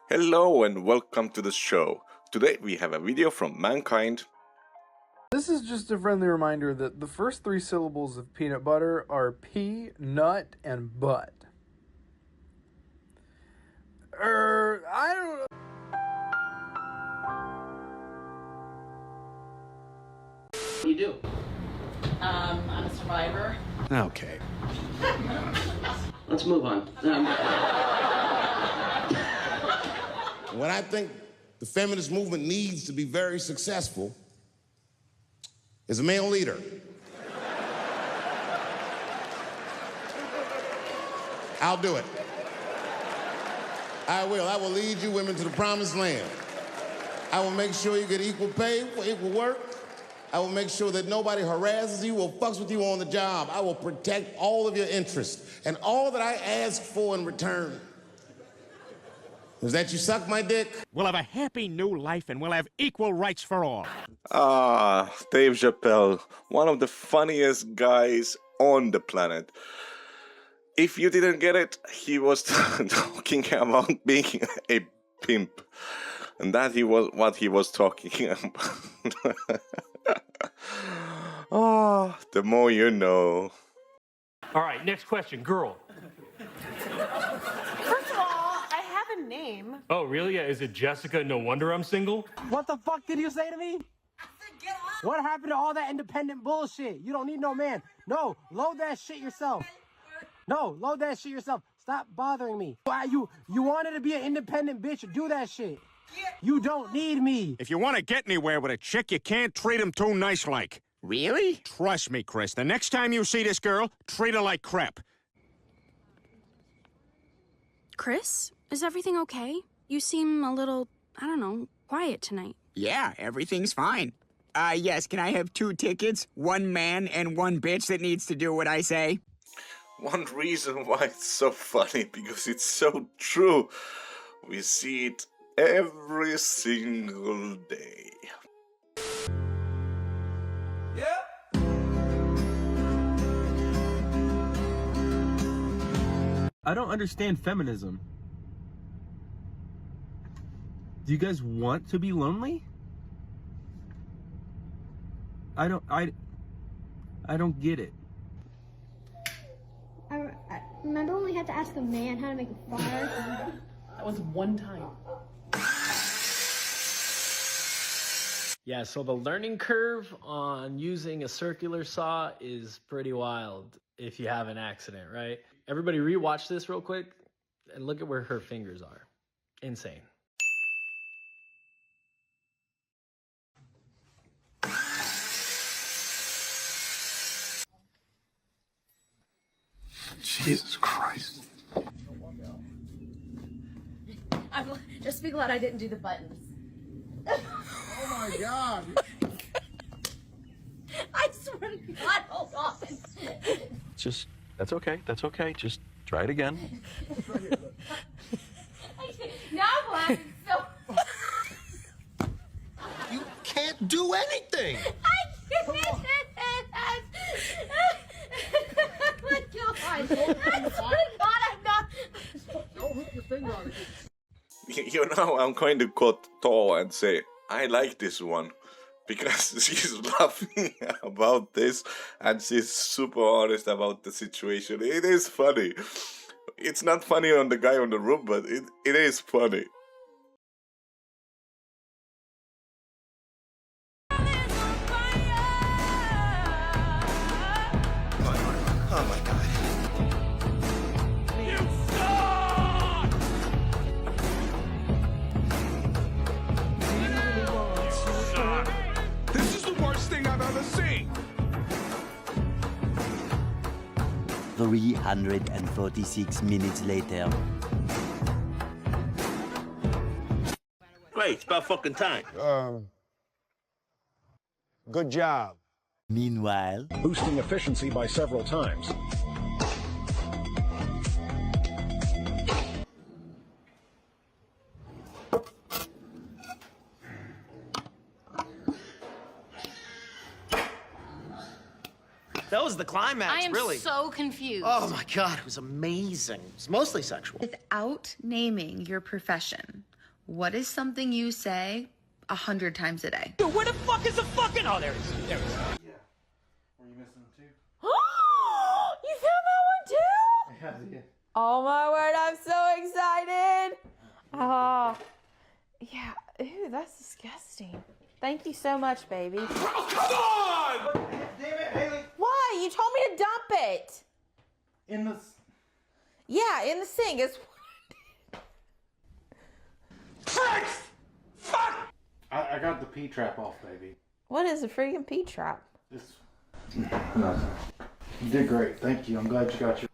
Hello and welcome to the show. Today we have a video from Mankind. This is just a friendly reminder that the first three syllables of peanut butter are pea, nut, and butt. I don't know. What do you do? I'm a survivor. Okay. Let's move on. What I think the feminist movement needs to be very successful is a male leader. I'll do it. I will. I will lead you women to the promised land. I will make sure you get equal pay for equal work. I will make sure that nobody harasses you or fucks with you on the job. I will protect all of your interests. And all that I ask for in return is that you suck my dick. We'll have a happy new life and we'll have equal rights for all. Dave Chappelle, one of the funniest guys on the planet. If you didn't get it, he was talking about being a pimp. And that was what he was talking about. Oh, the more you know. All right, next question, girl. First of all, I have a name. Oh, really? Yeah, is it Jessica? No wonder I'm single. What the fuck did you say to me? What happened to all that independent bullshit? You don't need no man. No, load that shit yourself. No, load that shit yourself. Stop bothering me. You wanted to be an independent bitch, do that shit. You don't need me. If you want to get anywhere with a chick, you can't treat him too nice-like. Really? Trust me, Chris. The next time you see this girl, treat her like crap. Chris, is everything okay? You seem a little, I don't know, quiet tonight. Yeah, everything's fine. Yes, can I have 2 tickets? 1 man and 1 bitch that needs to do what I say? One reason why it's so funny, because it's so true. We see it every single day. Yeah. I don't understand feminism. Do you guys want to be lonely? I don't get it. I remember when we had to ask a man how to make a fire? That was one time. Yeah, so the learning curve on using a circular saw is pretty wild if you have an accident, right? Everybody rewatch this real quick and look at where her fingers are. Insane. Jesus Christ. Just be glad I didn't do the buttons. Oh my God. I swear to God, hold on. That's okay. Just try it again. Now I'm laughing so. You can't do anything. I did it. Let go. I swear to God, I'm not. Don't hook your finger on it. You know, I'm going to quote Thor and say, I like this one. Because she's laughing about this and she's super honest about the situation. It is funny. It's not funny on the guy on the roof, but it is funny. Oh my God. This is the worst thing I've ever seen. 346 minutes later. Great, it's about fucking time. Good job. Meanwhile, boosting efficiency by several times. That was the climax, really. I am so confused. Oh my God, it was amazing. It's mostly sexual. Without naming your profession, What is something you say 100 times a day? Dude, where the fuck is the fucking... Oh, there it is. There it is. Were you missing two? You found that one too? Yeah. Oh my word, I'm so excited. Oh, yeah. Ew, that's disgusting. Thank you so much, baby. Come on! Damn it, Haley. Why? You told me to dump it. In the... Yeah, in the sink. It's... Fuck! I got the pee trap off, baby. What is a freaking pea trap? This... No. You did great. Thank you. I'm glad you got your...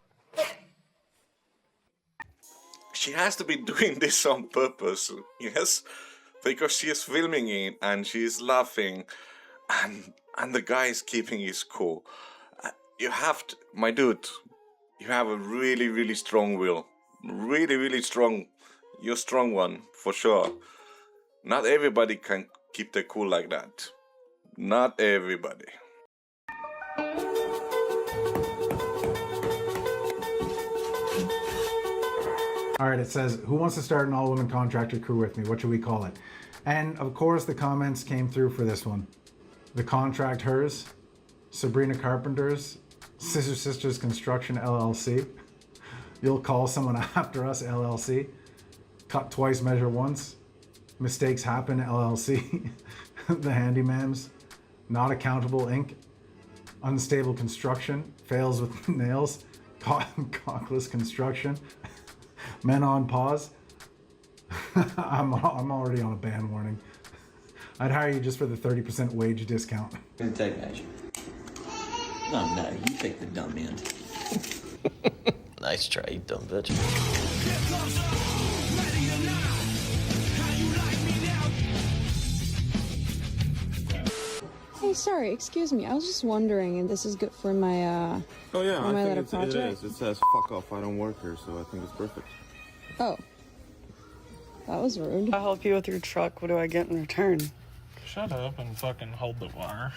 She has to be doing this on purpose, yes? Because she is filming it and she is laughing and the guy is keeping his cool. You have to, my dude, you have a really, really strong will. Really, really strong. You're a strong one, for sure. Not everybody can keep their cool like that. Not everybody. All right, it says, who wants to start an all-women contractor crew with me? What should we call it? And of course, the comments came through for this one. The Contract Hers, Sabrina Carpenter's, Scissor Sisters Construction LLC, You'll Call Someone After Us LLC, Cut Twice, Measure Once, Mistakes Happen LLC, The Handymans, Not Accountable Inc., Unstable Construction, Fails with Nails, Cockless Construction, Men on Pause. I'm already on a ban warning. I'd hire you just for the 30% wage discount. Gonna take action. No, you take the dumb end. Nice try, you dumb bitch. Hey, sorry, excuse me. I was just wondering, and this is good for my Oh yeah, for my I little think it project. is. It says "fuck off, I don't work here," so I think it's perfect. Oh, that was rude. I'll help you with your truck. What do I get in return? Shut up and fucking hold the wire.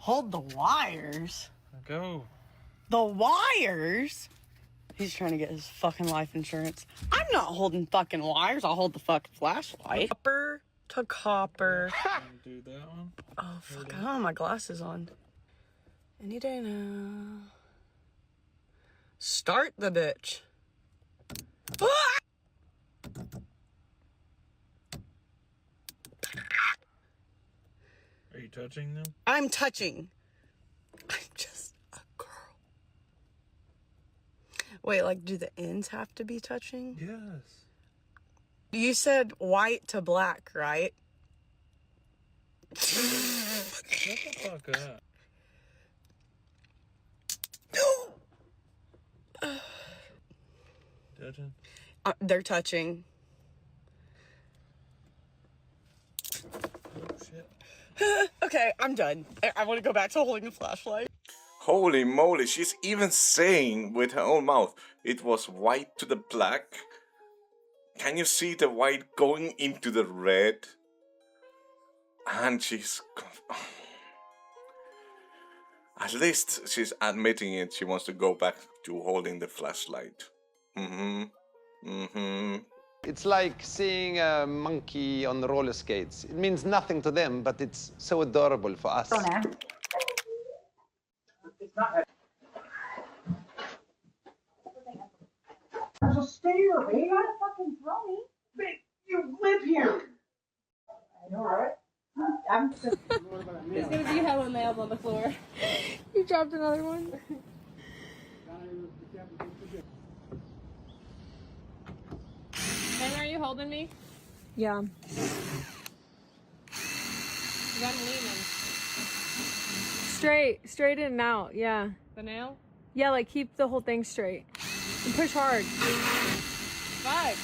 Hold the wires? Go. The wires? He's trying to get his fucking life insurance. I'm not holding fucking wires. I'll hold the fucking flashlight. Copper to copper. Do that one. Oh, fuck. I don't have my glasses on. Any day now. Start the bitch. Ah! Are you touching them? I'm touching. I'm just a girl. Wait, like, do the ends have to be touching? Yes. You said white to black, right? Shut the fuck up. Touching? They're touching. Oh, shit. Okay, I'm done. I want to go back to holding the flashlight. Holy moly, she's even saying with her own mouth, it was white to the black. Can you see the white going into the red? And she's... At least she's admitting it. She wants to go back to holding the flashlight. It's like seeing a monkey on roller skates. It means nothing to them, but it's so adorable for us. There's a stair, babe. You gotta fucking throw me. Babe, you live here. I know, right? I'm just... There's gonna be hella nails on the floor. You dropped another one. Ben, are you holding me? Yeah. You gotta lean in. Straight in and out, yeah. The nail? Yeah, like keep the whole thing straight. And push hard. Fuck.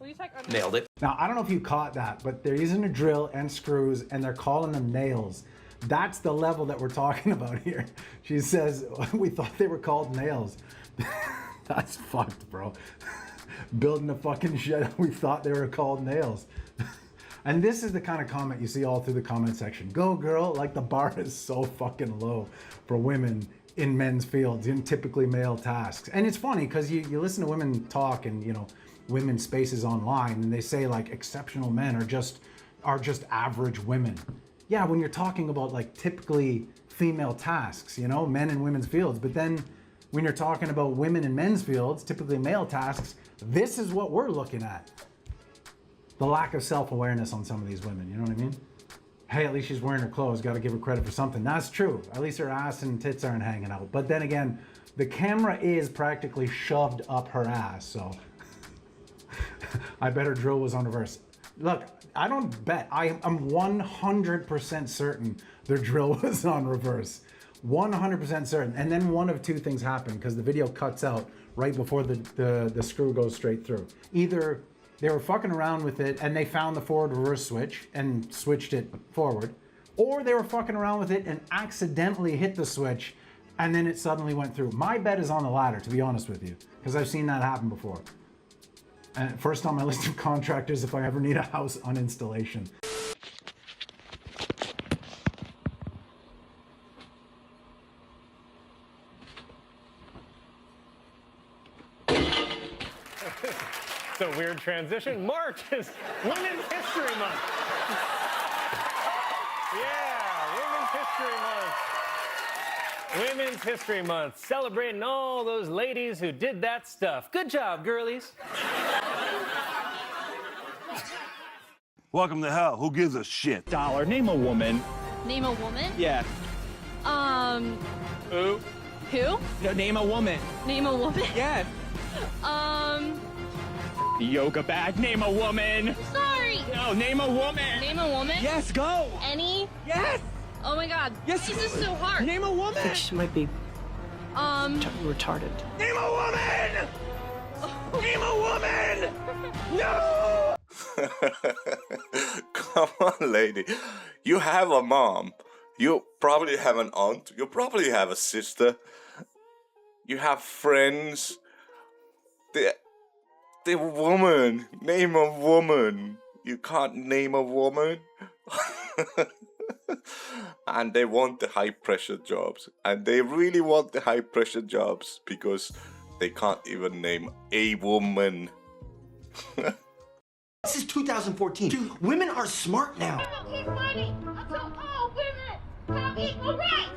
Will you take under? Nailed it. Now, I don't know if you caught that, but they're using a drill and screws and they're calling them nails. That's the level that we're talking about here. She says, we thought they were called nails. That's fucked, bro. Building a fucking shed, we thought they were called nails. And this is the kind of comment you see all through the comment section. Go girl, like the bar is so fucking low for women in men's fields, in typically male tasks. And it's funny because you listen to women talk and, you know, women's spaces online, and they say like exceptional men are just average women. Yeah, when you're talking about like typically female tasks, you know, men in women's fields. But then when you're talking about women in men's fields, typically male tasks, this is what we're looking at. The lack of self-awareness on some of these women, you know what I mean? Hey, at least she's wearing her clothes, gotta give her credit for something. That's true. At least her ass and tits aren't hanging out. But then again, the camera is practically shoved up her ass, so I bet her drill was on reverse. Look, I don't bet, I'm 100% certain their drill was on reverse. 100% certain. And then one of two things happened because the video cuts out right before the screw goes straight through. Either they were fucking around with it and they found the forward reverse switch and switched it forward, or they were fucking around with it and accidentally hit the switch and then it suddenly went through. My bet is on the latter, to be honest with you, because I've seen that happen before. And first on my list of contractors if I ever need a house on installation. It's a weird transition. March is Women's History Month. Yeah, Women's History Month. Celebrating all those ladies who did that stuff. Good job, girlies. Welcome to hell. Who gives a shit? Dollar. Name a woman. Name a woman? Yeah. Who? Who? No, name a woman. Name a woman? Yeah. Yoga bag. Name a woman. Sorry. No, name a woman. Name a woman? Yes, go. Any? Yes. Oh my god. Yes. This is so hard. Name a woman. I think she might be retarded. Name a woman. Name a woman. No. Come on, lady. You have a mom. You probably have an aunt. You probably have a sister. You have friends. The woman. Name a woman. You can't name a woman. And they want the high pressure jobs. And they really want the high pressure jobs because they can't even name a woman. This is 2014. Dude, women are smart now. Keep fighting until all women have equal rights.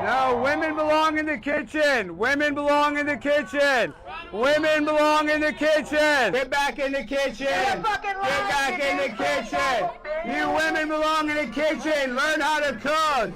No, women belong in the kitchen. Women belong in the kitchen. Women belong in the kitchen. Get back in the kitchen. Get back in the kitchen. You women belong in the kitchen. Learn how to cook.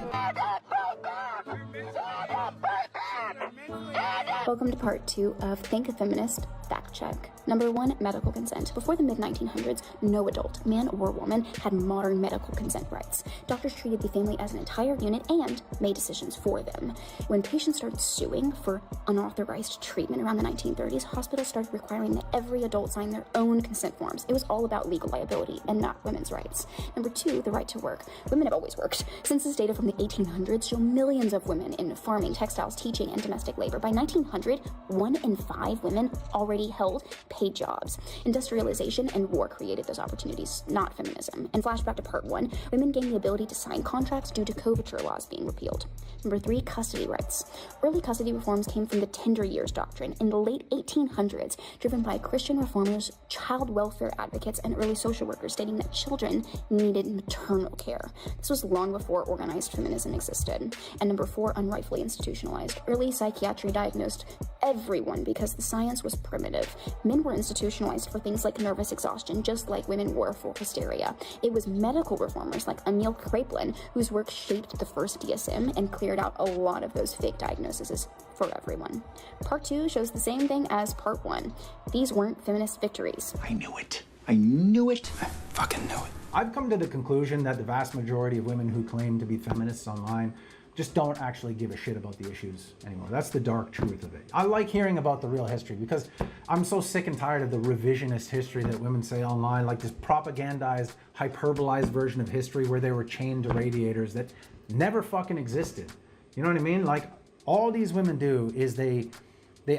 Welcome to part 2 of Think a Feminist Fact Check. Number 1, medical consent. Before the mid-1900s, no adult, man or woman, had modern medical consent rights. Doctors treated the family as an entire unit and made decisions for them. When patients started suing for unauthorized treatment around the 1930s, hospitals started requiring that every adult sign their own consent forms. It was all about legal liability and not women's rights. Number 2, the right to work. Women have always worked. Census data from the 1800s show millions of women in farming, textiles, teaching, and domestic labor. By 1900, 1 in 5 women already held paid jobs. Industrialization and war created those opportunities, not feminism. And flashback to part 1, women gained the ability to sign contracts due to coverture laws being repealed. Number 3, custody rights. Early custody reforms came from the tender years doctrine in the late 1800s, driven by Christian reformers, child welfare advocates, and early social workers stating that children needed maternal care. This was long before organized feminism existed. And number 4, unrightfully institutionalized. Early psychiatry diagnosed everyone because the science was primitive. Men were institutionalized for things like nervous exhaustion, just like women were for hysteria. It was medical reformers like Emil Kraepelin whose work shaped the first DSM and cleared out a lot of those fake diagnoses for everyone. Part 2 shows the same thing as part 1. These weren't feminist victories. I knew it. I knew it. I fucking knew it. I've come to the conclusion that the vast majority of women who claim to be feminists online just don't actually give a shit about the issues anymore. That's the dark truth of it. I like hearing about the real history because I'm so sick and tired of the revisionist history that women say online, like this propagandized, hyperbolized version of history where they were chained to radiators that never fucking existed. You know what I mean? Like, all these women do is they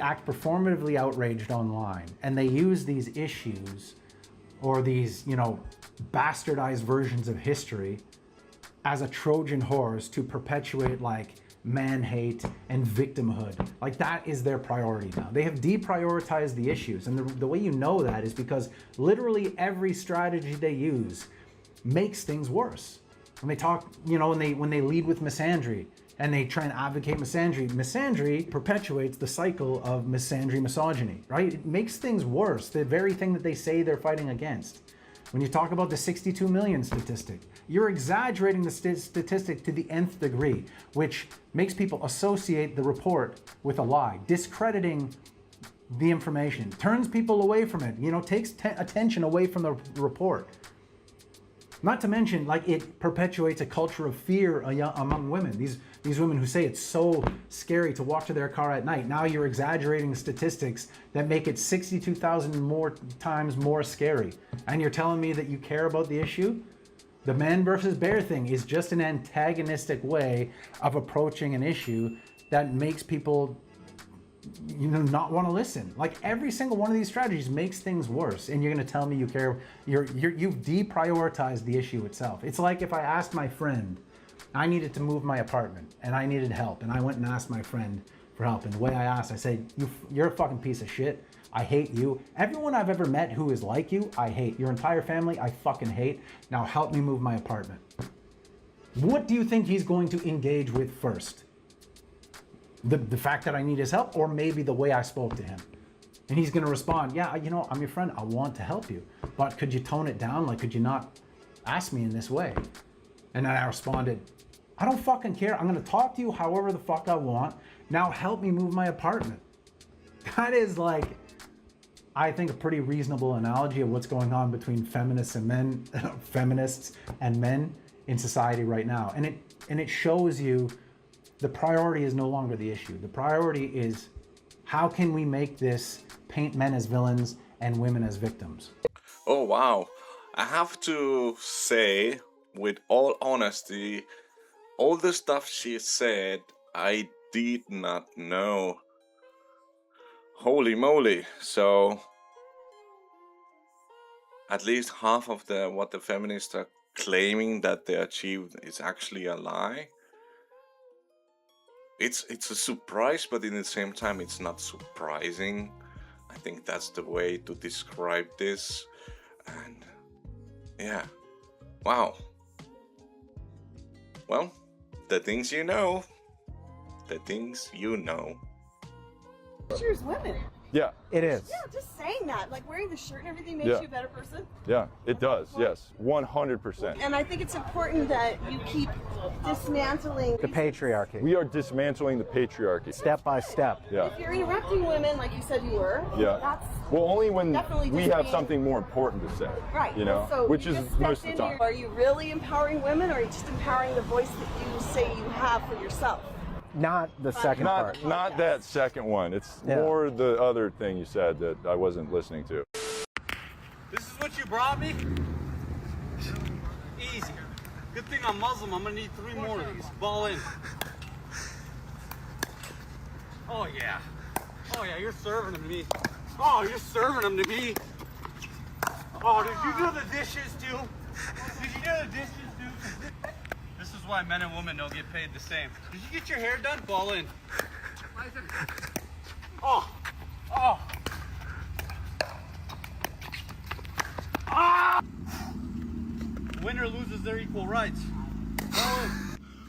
act performatively outraged online, and they use these issues or these, you know, bastardized versions of history as a Trojan horse to perpetuate like man hate and victimhood. Like, that is their priority now. They have deprioritized the issues. And the way you know that is because literally every strategy they use makes things worse. When they talk, you know, when they lead with misandry and they try and advocate misandry perpetuates the cycle of misandry misogyny, right? It makes things worse, the very thing that they say they're fighting against. When you talk about the 62 million statistic, you're exaggerating the statistic to the nth degree, which makes people associate the report with a lie, discrediting the information, turns people away from it, you know, takes attention away from the report. Not to mention, like, it perpetuates a culture of fear among women. These women who say it's so scary to walk to their car at night. Now you're exaggerating statistics that make it 62,000 more times more scary. And you're telling me that you care about the issue? The man versus bear thing is just an antagonistic way of approaching an issue that makes people, you know, not want to listen. Like, every single one of these strategies makes things worse, and you're going to tell me you care. You've deprioritized the issue itself. It's like if I asked my friend, I needed to move my apartment and I needed help, and I went and asked my friend for help, and the way I asked, I said, you're a fucking piece of shit. I hate you. Everyone I've ever met who is like you, I hate. Your entire family, I fucking hate. Now help me move my apartment. What do you think he's going to engage with first? The fact that I need his help, or maybe the way I spoke to him? And he's going to respond, yeah, you know, I'm your friend. I want to help you. But could you tone it down? Like, could you not ask me in this way? And then I responded, I don't fucking care. I'm going to talk to you however the fuck I want. Now help me move my apartment. That is, like, I think, a pretty reasonable analogy of what's going on between feminists and men, feminists and men in society right now. And it shows you the priority is no longer the issue. The priority is, how can we make this paint men as villains and women as victims? Oh, wow. I have to say, with all honesty, all the stuff she said, I did not know. Holy moly. So, at least half of what the feminists are claiming that they achieved is actually a lie. It's a surprise, but in the same time, it's not surprising. I think that's the way to describe this. And yeah, wow. Well, the things you know. The things you know. Cheers, women. Yeah. It is. Yeah, just saying that. Like, wearing the shirt and everything makes you a better person. Yeah, it does. Yes, 100%. And I think it's important that you keep dismantling The patriarchy. We are dismantling the patriarchy. Step by step. Yeah. If you're interrupting women like you said you were, Yeah. that's Well, only when definitely we just have being- something more important to say. right. You know, So which you is just most stepped of the into time. Are you really empowering women, or are you just empowering the voice that you say you have for yourself? Not the second part. Not that second one. It's Yeah. more the other thing you said that I wasn't listening to. This is what you brought me? Easy. Good thing I'm Muslim. I'm gonna need 3 more of these. Ball in. Oh yeah. Oh yeah, you're serving them to me. Oh, you're serving them to me. Oh, did you do the dishes too? Did you do the dishes too? This is why men and women don't get paid the same. Did you get your hair done? Ball in. Oh. Oh. Ah! Winner loses their equal rights.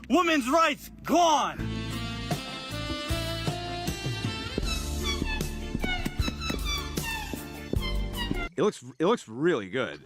Women's rights gone. It looks really good.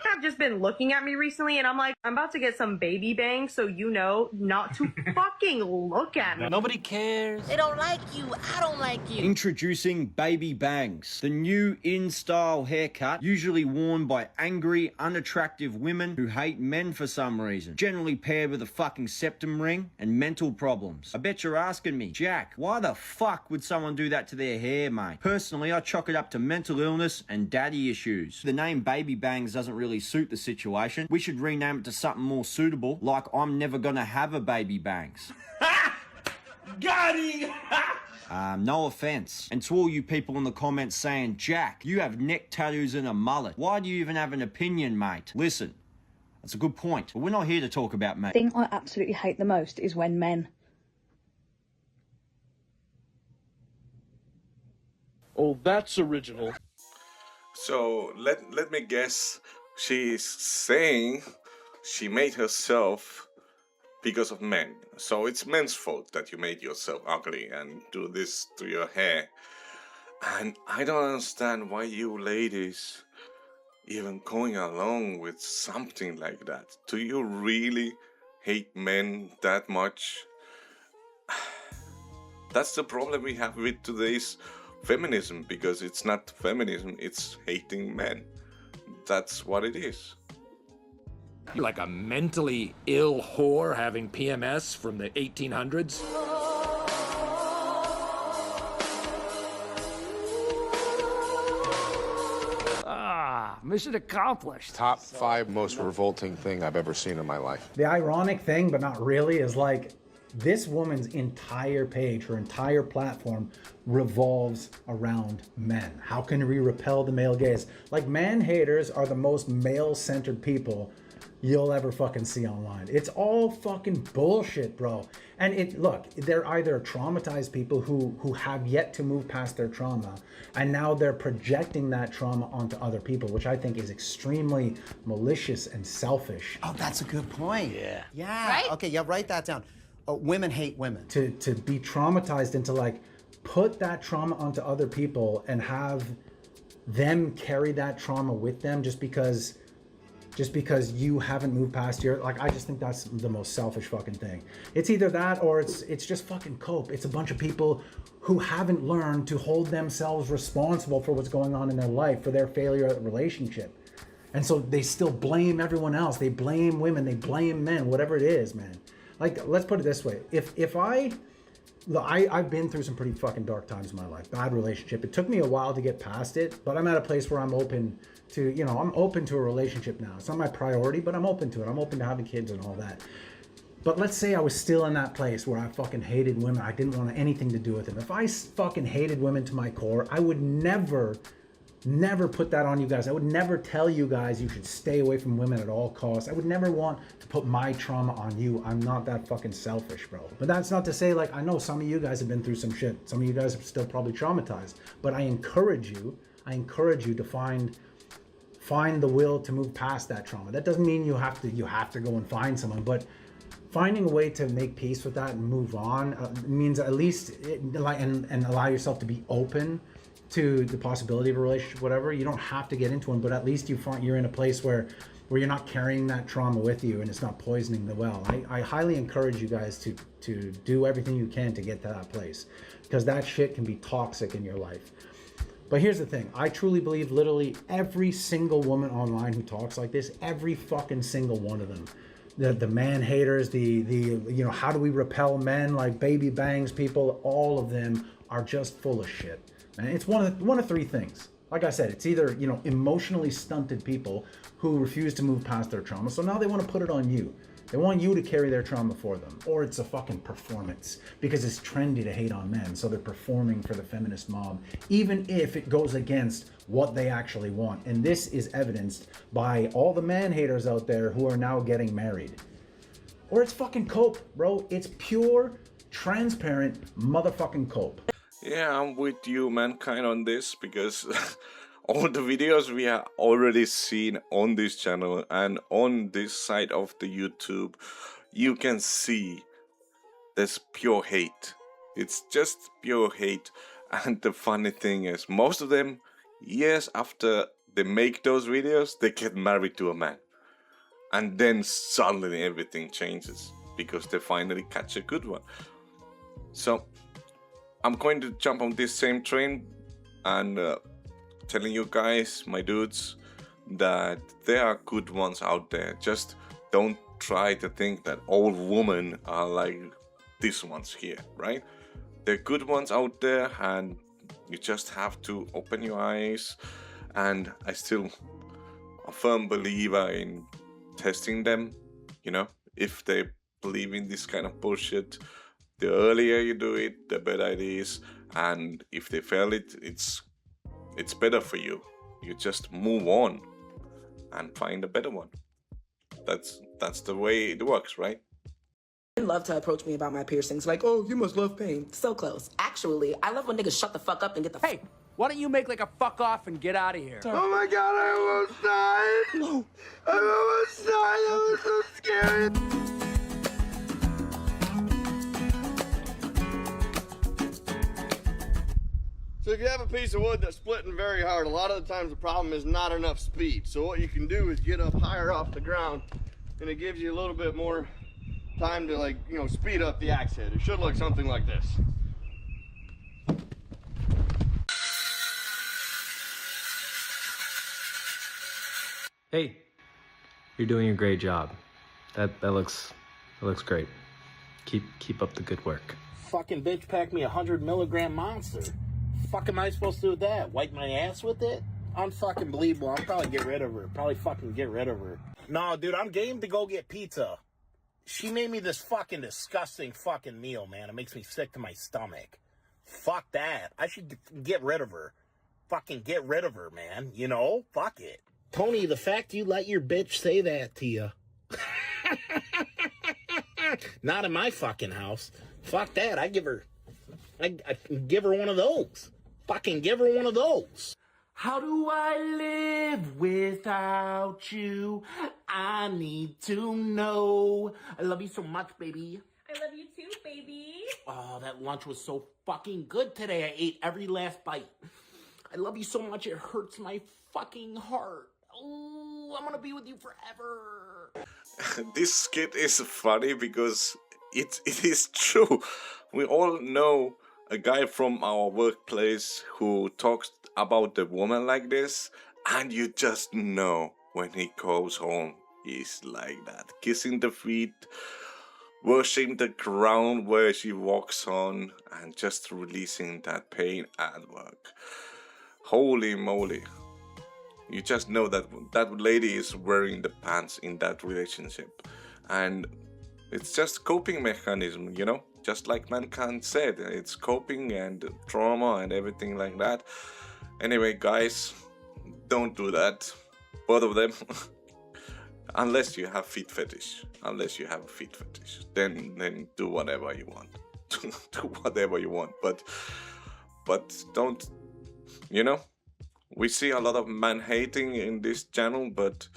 Have just been looking at me recently, and I'm like, I'm about to get some baby bangs, so you know not to fucking look at me. Nobody cares. They don't like you. I don't like you. Introducing baby bangs, the new in-style haircut usually worn by angry, unattractive women who hate men for some reason, generally paired with a fucking septum ring and mental problems. I bet you're asking me, Jack, why the fuck would someone do that to their hair, mate? Personally, I chalk it up to mental illness and daddy issues. The name baby bangs doesn't really suit the situation. We should rename it to something more suitable, like I'm never gonna have a baby bangs. Got him! No offense. And to all you people in the comments saying, Jack, you have neck tattoos and a mullet. Why do you even have an opinion, mate? Listen, That's a good point. But we're not here to talk about me. The thing I absolutely hate the most is when men. Oh, that's original. So let me guess. She's saying she made herself because of men. So it's men's fault that you made yourself ugly and do this to your hair. And I don't understand why you ladies even going along with something like that. Do you really hate men that much? That's the problem we have with today's feminism, because it's not feminism, it's hating men. That's what it is. You're like a mentally ill whore having PMS from the 1800s? Mission accomplished. Top 5 most revolting thing I've ever seen in my life. The ironic thing, but not really, is like this woman's entire page, her entire platform revolves around men. How can we repel the male gaze? Like, man haters are the most male-centered people you'll ever fucking see online. It's all fucking bullshit, bro. And look, they're either traumatized people who have yet to move past their trauma, and now they're projecting that trauma onto other people, which I think is extremely malicious and selfish. Oh, that's a good point. Yeah. Yeah. Right? Okay, yeah, write that down. Women hate women. To be traumatized into, like, put that trauma onto other people and have them carry that trauma with them just because you haven't moved past your, like, I just think that's the most selfish fucking thing. It's either that or it's just fucking cope. It's a bunch of people who haven't learned to hold themselves responsible for what's going on in their life, for their failure at the relationship. And so they still blame everyone else. They blame women, they blame men, whatever it is, man. Like, let's put it this way. I've been through some pretty fucking dark times in my life. Bad relationship. It took me a while to get past it, but I'm at a place where I'm open to, I'm open to a relationship now. It's not my priority, but I'm open to it. I'm open to having kids and all that. But let's say I was still in that place where I fucking hated women. I didn't want anything to do with them. If I fucking hated women to my core, I would never put that on you guys. I would never tell you guys you should stay away from women at all costs. I would never want to put my trauma on you. I'm not that fucking selfish, bro. But that's not to say, like, I know some of you guys have been through some shit. Some of you guys are still probably traumatized. But I encourage you to find the will to move past that trauma. That doesn't mean you have to go and find someone, but finding a way to make peace with that and move on means at least and allow yourself to be open to the possibility of a relationship, whatever. You don't have to get into one, but at least you're in a place where you're not carrying that trauma with you and it's not poisoning the well. I highly encourage you guys to do everything you can to get to that place, because that shit can be toxic in your life. But here's the thing. I truly believe literally every single woman online who talks like this, every fucking single one of them, the man haters, the how do we repel men, like baby bangs people, all of them are just full of shit. And it's one of three things. Like I said, it's either, emotionally stunted people who refuse to move past their trauma, so now they want to put it on you. They want you to carry their trauma for them. Or it's a fucking performance, because it's trendy to hate on men, so they're performing for the feminist mob, even if it goes against what they actually want. And this is evidenced by all the man haters out there who are now getting married. Or it's fucking cope, bro. It's pure, transparent motherfucking cope. Yeah, I'm with you, mankind, on this, because all the videos we have already seen on this channel and on this side of the YouTube, you can see there's pure hate. It's just pure hate. And the funny thing is, most of them, years after they make those videos, they get married to a man. And then suddenly everything changes, because they finally catch a good one. So I'm going to jump on this same train and telling you guys, my dudes, that there are good ones out there. Just don't try to think that all women are like these ones here, right? There are good ones out there, and you just have to open your eyes. And I still a firm believer in testing them, if they believe in this kind of bullshit. The earlier you do it, the better it is. And if they fail it's better for you. You just move on and find a better one. That's the way it works, right? Men love to approach me about my piercings, like, oh, you must love pain. So close. Actually, I love when niggas shut the fuck up and get the Hey, why don't you make like a fuck off and get out of here? Oh my god, I almost died! No. I almost died, that was so scary! So if you have a piece of wood that's splitting very hard, a lot of the times the problem is not enough speed. So what you can do is get up higher off the ground, and it gives you a little bit more time to, like, you know, speed up the axe head. It should look something like this. Hey, you're doing a great job. That looks great. Keep up the good work. Fucking bitch packed me 100-milligram monster. Fuck am I supposed to do with that? Wipe my ass with it? Unfucking believable. I'll probably get rid of her. Probably fucking get rid of her. No, dude, I'm game to go get pizza. She made me this fucking disgusting fucking meal, man. It makes me sick to my stomach. Fuck that. I should get rid of her. Fucking get rid of her, man. You know? Fuck it. Tony, the fact you let your bitch say that to you. Not in my fucking house. Fuck that. I give her one of those. Fucking give her one of those. How do I live without you? I need to know. I love you so much, baby. I love you too, baby. Oh, that lunch was so fucking good today. I ate every last bite. I love you so much, it hurts my fucking heart. Oh, I'm gonna be with you forever. This skit is funny because it is true. We all know a guy from our workplace who talks about the woman like this, and you just know when he goes home he's like that, kissing the feet, worshiping the ground where she walks on, and just releasing that pain at work. Holy moly. You just know that that lady is wearing the pants in that relationship, and it's just coping mechanism, you know, just like Mankind said, it's coping and trauma and everything like that. Anyway, guys, don't do that, both of them. Unless you have feet fetish, then do whatever you want. Do whatever you want, but don't, you know. We see a lot of man hating in this channel, but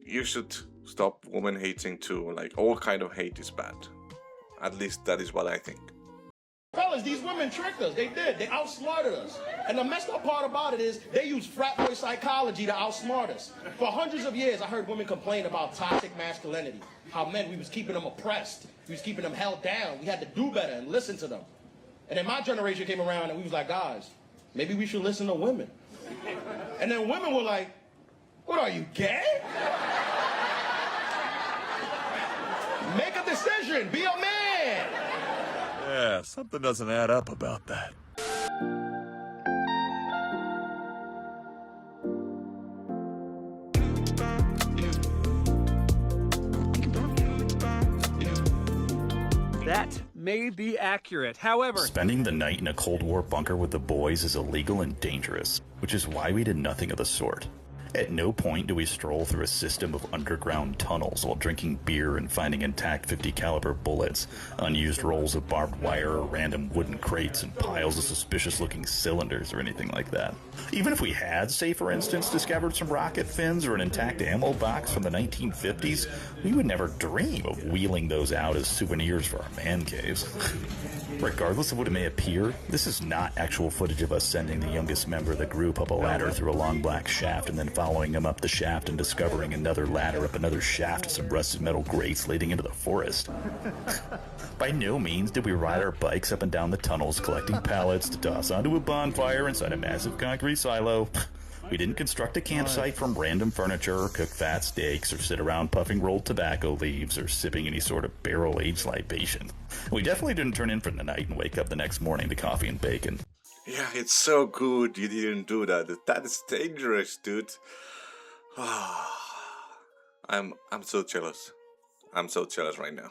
you should stop woman hating too. Like, all kind of hate is bad. At least that is what I think. Fellas, these women tricked us. They did. They outsmarted us. And the messed up part about it is they use frat boy psychology to outsmart us. For hundreds of years, I heard women complain about toxic masculinity. How men, we was keeping them oppressed. We was keeping them held down. We had to do better and listen to them. And then my generation came around and we was like, guys, maybe we should listen to women. And then women were like, what are you, gay? Make a decision. Be a man. Yeah, something doesn't add up about that. That may be accurate. However, spending the night in a Cold War bunker with the boys is illegal and dangerous, which is why we did nothing of the sort. At no point do we stroll through a system of underground tunnels while drinking beer and finding intact 50 caliber bullets, unused rolls of barbed wire, or random wooden crates and piles of suspicious looking cylinders or anything like that. Even if we had, say for instance, discovered some rocket fins or an intact ammo box from the 1950s, we would never dream of wheeling those out as souvenirs for our man caves. Regardless of what it may appear, this is not actual footage of us sending the youngest member of the group up a ladder through a long black shaft and then following him up the shaft and discovering another ladder up another shaft to some rusted metal grates leading into the forest. By no means did we ride our bikes up and down the tunnels collecting pallets to toss onto a bonfire inside a massive concrete silo. We didn't construct a campsite from random furniture or cook fat steaks or sit around puffing rolled tobacco leaves or sipping any sort of barrel-aged libation. We definitely didn't turn in for the night and wake up the next morning to coffee and bacon. Yeah, it's so good you didn't do that. That is dangerous, dude. I'm so jealous. I'm so jealous right now.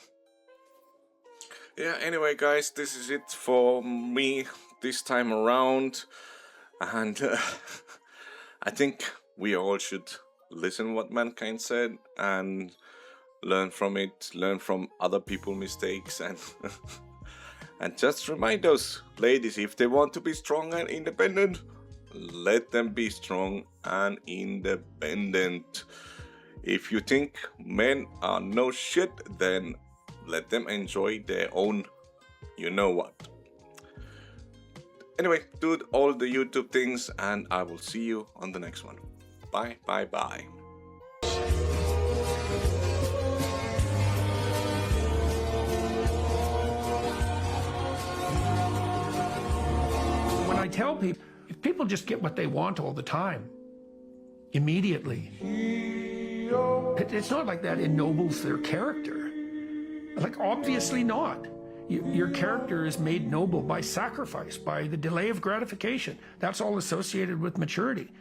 Yeah, anyway guys, this is it for me this time around. And I think we all should listen what mankind said and learn from it, learn from other people's mistakes, and and just remind those ladies, if they want to be strong and independent, let them be strong and independent. If you think men are no shit, then let them enjoy their own you know what. Anyway, do all the YouTube things, and I will see you on the next one. Bye, bye, bye. When I tell people, if people just get what they want all the time, immediately, it's not like that ennobles their character. Like, obviously not. Your character is made noble by sacrifice, by the delay of gratification. That's all associated with maturity.